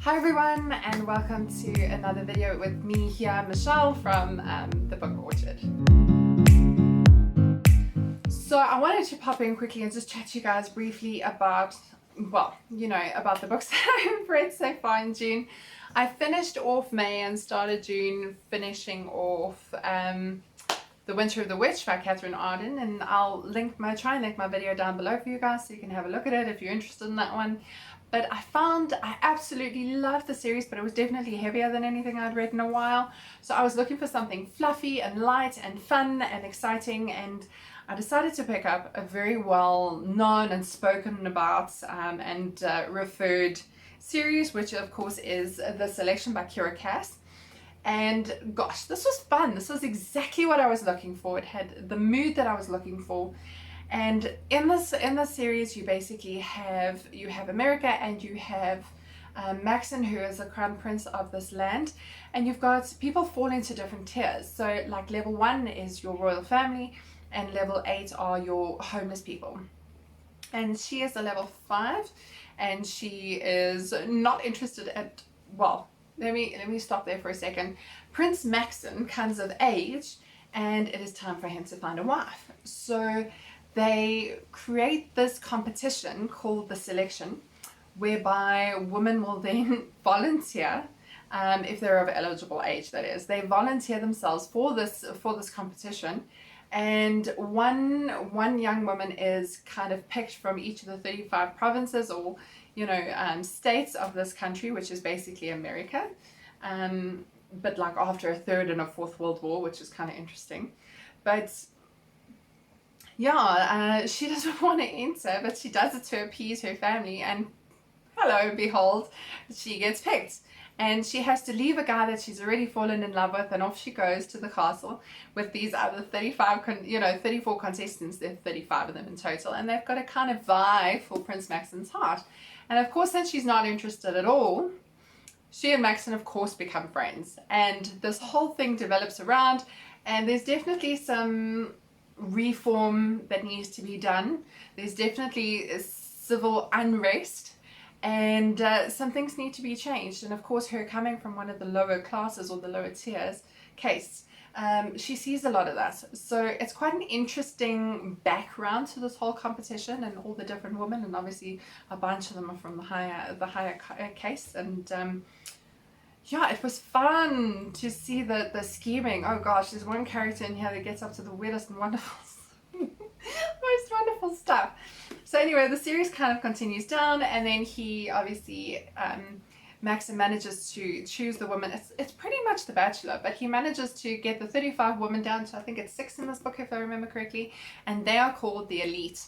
Hi everyone, and welcome to another video with me here, Michelle from the Book Orchard. So I wanted to pop in quickly and just chat to you guys briefly about, well, about the books that I've read so far in June. I finished off May and started June finishing off The Winter of the Witch by Catherine Arden, and I'll try and link my video down below for you guys so you can have a look at it if you're interested in that one. But I absolutely loved the series, but it was definitely heavier than anything I'd read in a while. So I was looking for something fluffy and light and fun and exciting, and I decided to pick up a very well known and spoken about and referred series, which of course is The Selection by Kira Cass. And gosh, this was fun. This was exactly what I was looking for. It had the mood that I was looking for. And in this series, you basically have America, and you have Maxon, who is the crown prince of this land, and you've got people fall into different tiers. So like level 1 is your royal family, and level 8 are your homeless people. And she is a level 5, and she is not interested at, well, let me stop there for a second. Prince Maxon comes of age, and it is time for him to find a wife. So they create this competition called The Selection, whereby women will then volunteer, if they're of eligible age, that is. They volunteer themselves for this competition, and one young woman is kind of picked from each of the 35 provinces or states of this country, which is basically America, but like after a third and a fourth world war, which is kind of interesting. But yeah, she doesn't want to enter, but she does it to appease her family, and hello, behold, she gets picked. And she has to leave a guy that she's already fallen in love with, and off she goes to the castle with these other 34 contestants. There are 35 of them in total, and they've got to kind of vie for Prince Maxon's heart. And of course, since she's not interested at all, she and Maxon, of course, become friends. And this whole thing develops around, and there's definitely some reform that needs to be done. There's definitely a civil unrest, and some things need to be changed. And of course, her coming from one of the lower classes or the lower tiers case, she sees a lot of that. So it's quite an interesting background to this whole competition and all the different women, and obviously a bunch of them are from the higher case. And yeah, it was fun to see the scheming. Oh gosh, there's one character in here that gets up to the weirdest and wonderful, most wonderful stuff. So anyway, the series kind of continues down, and then he obviously, Maxon manages to choose the woman. It's pretty much The Bachelor, but he manages to get the 35 women down to, I think it's 6 in this book if I remember correctly, and they are called the elite.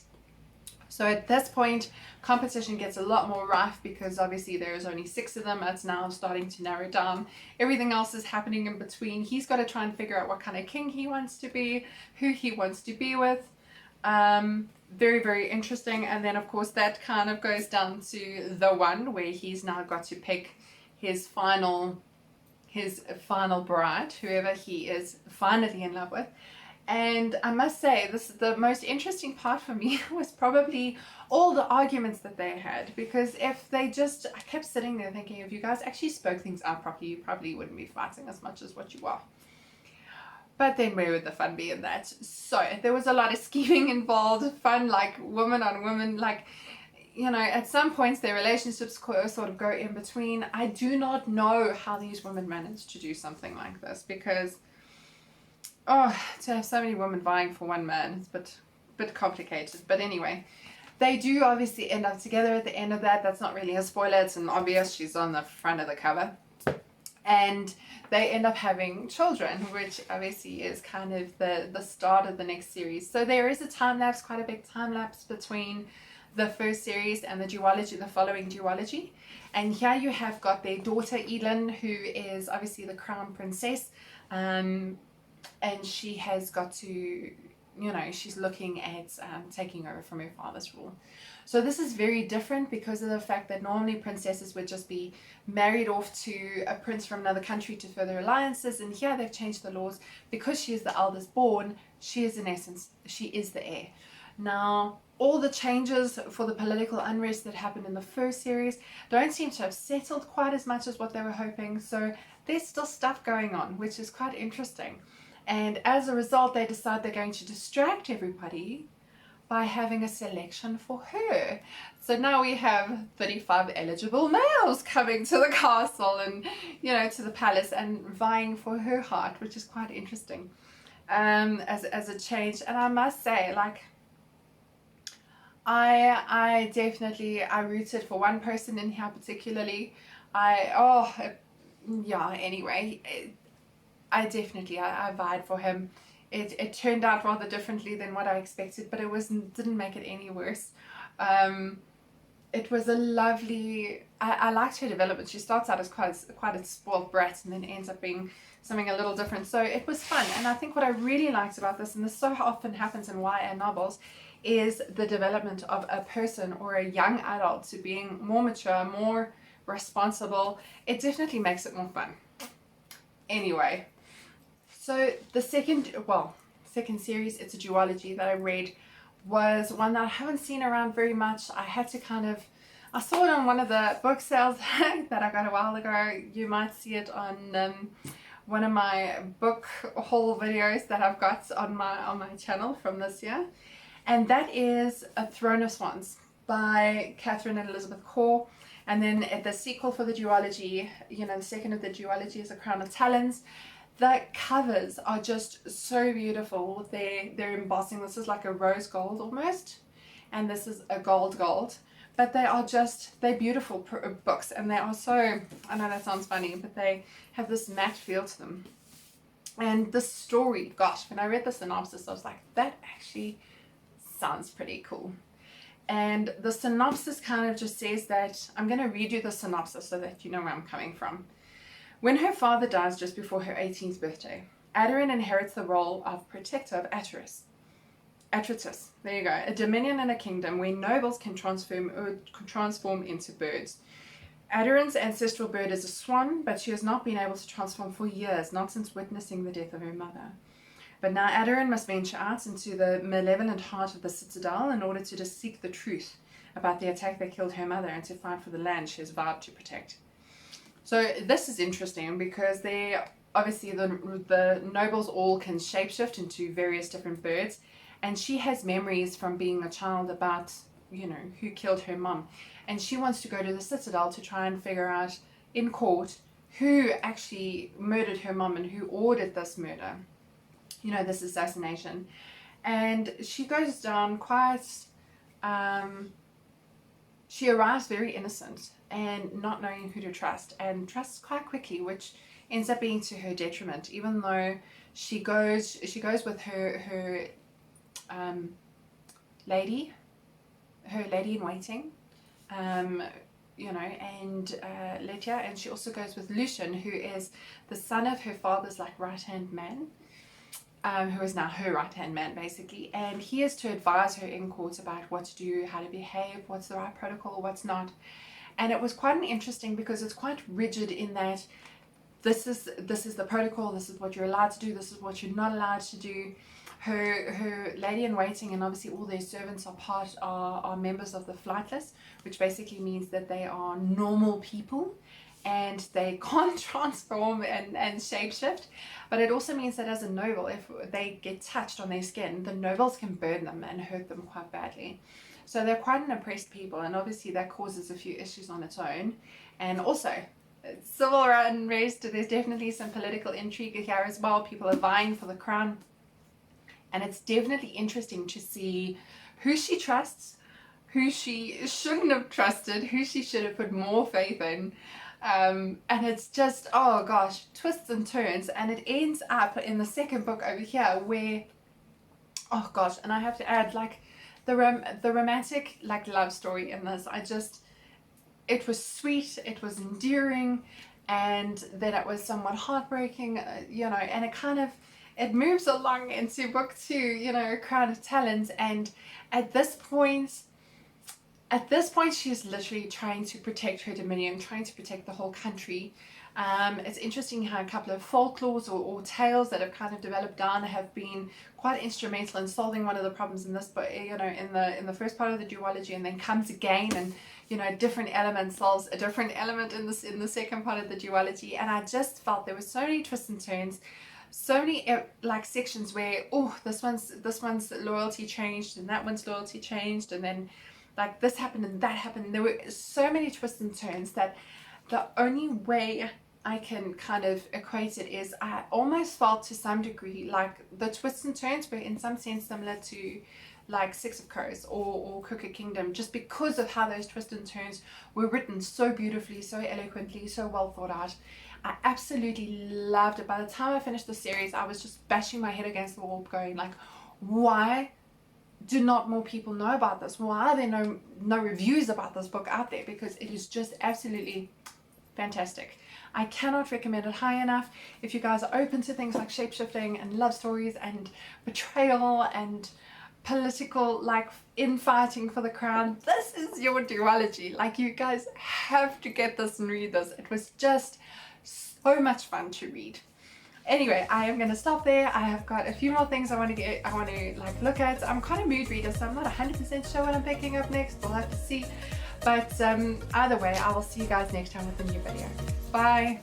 So at this point, competition gets a lot more rife, because obviously there's only 6 of them. It's now starting to narrow down. Everything else is happening in between. He's got to try and figure out what kind of king he wants to be, who he wants to be with. Very, very interesting. And then of course that kind of goes down to the one where he's now got to pick his final bride, whoever he is finally in love with. And I must say, the most interesting part for me was probably all the arguments that they had, because I kept sitting there thinking, if you guys actually spoke things out properly, you probably wouldn't be fighting as much as what you are. But then where would the fun be in that? So there was a lot of scheming involved, fun, like woman on woman, like, at some points their relationships sort of go in between. I do not know how these women managed to do something like this, because to have so many women vying for one man, it's a bit complicated. But anyway, they do obviously end up together at the end of that. That's not really a spoiler, it's an obvious. She's on the front of the cover. And they end up having children, which obviously is kind of the start of the next series. So there is a time lapse, quite a big time lapse between the first series and the following duology. And here you have got their daughter Elin, who is obviously the crown princess, and she has got to, she's looking at taking over from her father's rule. So this is very different because of the fact that normally princesses would just be married off to a prince from another country to further alliances, and here they've changed the laws. Because she is the eldest born, she is in essence, she is the heir. Now, all the changes for the political unrest that happened in the first series don't seem to have settled quite as much as what they were hoping. So there's still stuff going on, which is quite interesting. And as a result, they decide they're going to distract everybody by having a selection for her. So now we have 35 eligible males coming to the castle and, you know, to the palace and vying for her heart, which is quite interesting as a change. And I must say, like, I definitely, I rooted for one person in here particularly. Anyway, I vied for him. It turned out rather differently than what I expected, but didn't make it any worse. It was a lovely, I liked her development. She starts out as quite a spoiled brat and then ends up being something a little different. So it was fun. And I think what I really liked about this, and this so often happens in YA novels, is the development of a person or a young adult to being more mature, more responsible. It definitely makes it more fun. Anyway, so the second series, it's a duology that I read, was one that I haven't seen around very much. I saw it on one of the book sales that I got a while ago. You might see it on one of my book haul videos that I've got on my channel from this year. And that is A Throne of Swans by Catherine and Elizabeth Corr. And then the sequel for the duology, you know, the second of the duology is A Crown of Talons. The covers are just so beautiful. They're embossing. This is like a rose gold almost, and this is a gold. But they're beautiful books, and they are so, I know that sounds funny, but they have this matte feel to them. And the story, gosh, when I read the synopsis, I was like, that actually sounds pretty cool. And the synopsis kind of just says that, I'm going to read you the synopsis so that you know where I'm coming from. When her father dies just before her 18th birthday, Aderin inherits the role of protector of Atreus. There you go. A dominion and a kingdom where nobles can transform into birds. Aderin's ancestral bird is a swan, but she has not been able to transform for years, not since witnessing the death of her mother. But now Aderin must venture out into the malevolent heart of the citadel in order to just seek the truth about the attack that killed her mother and to fight for the land she has vowed to protect. So this is interesting because obviously the nobles all can shapeshift into various different birds, and she has memories from being a child about, you know, who killed her mom, and she wants to go to the citadel to try and figure out in court who actually murdered her mom and who ordered this murder, you know, this assassination. And she goes down quite, she arrives very innocent and not knowing who to trust, and trusts quite quickly, which ends up being to her detriment, even though she goes with her lady in waiting, you know, and Letya, and she also goes with Lucian, who is the son of her father's like right-hand man, who is now her right-hand man basically, and he is to advise her in court about what to do, how to behave, what's the right protocol, what's not. And it was quite interesting because it's quite rigid in that this is the protocol, this is what you're allowed to do, this is what you're not allowed to do. Her lady in waiting and obviously all their servants are members of the flightless, which basically means that they are normal people and they can't transform and shapeshift. But it also means that as a noble, if they get touched on their skin, the nobles can burn them and hurt them quite badly. So they're quite an oppressed people, and obviously that causes a few issues on its own. And also civil unrest, there's definitely some political intrigue here as well. People are vying for the crown, and it's definitely interesting to see who she trusts, who she shouldn't have trusted, who she should have put more faith in. And it's just, oh gosh, twists and turns. And it ends up in the second book over here where, oh gosh, and I have to add, like, the romantic, like, love story in this, it was sweet, it was endearing, and then it was somewhat heartbreaking, you know, and it moves along into book 2, you know, Crown of Talons. And at this point, at this point she's literally trying to protect her dominion, trying to protect the whole country. It's interesting how a couple of folklores or tales that have kind of developed down have been quite instrumental in solving one of the problems in this book, you know, in the first part of the duology, and then comes again, and you know, a different element solves a different element in the second part of the duology. And I just felt there were so many twists and turns, so many like sections where, oh, this one's loyalty changed and that one's loyalty changed, and then like this happened and that happened. There were so many twists and turns that the only way I can kind of equate it is I almost felt to some degree like the twists and turns were in some sense similar to like Six of Crows or Crooked Kingdom, just because of how those twists and turns were written so beautifully, so eloquently, so well thought out. I absolutely loved it. By the time I finished the series, I was just bashing my head against the wall going like, why do not more people know about this? Why are there no reviews about this book out there? Because it is just absolutely fantastic. I cannot recommend it high enough. If you guys are open to things like shapeshifting and love stories and betrayal and political like infighting for the crown, this is your duology. Like, you guys have to get this and read this. It was just so much fun to read. Anyway, I am going to stop there. I have got a few more things I want to like look at. I'm kind of mood reader, so I'm not 100% sure what I'm picking up next. We'll have to see. But either way, I will see you guys next time with a new video. Bye.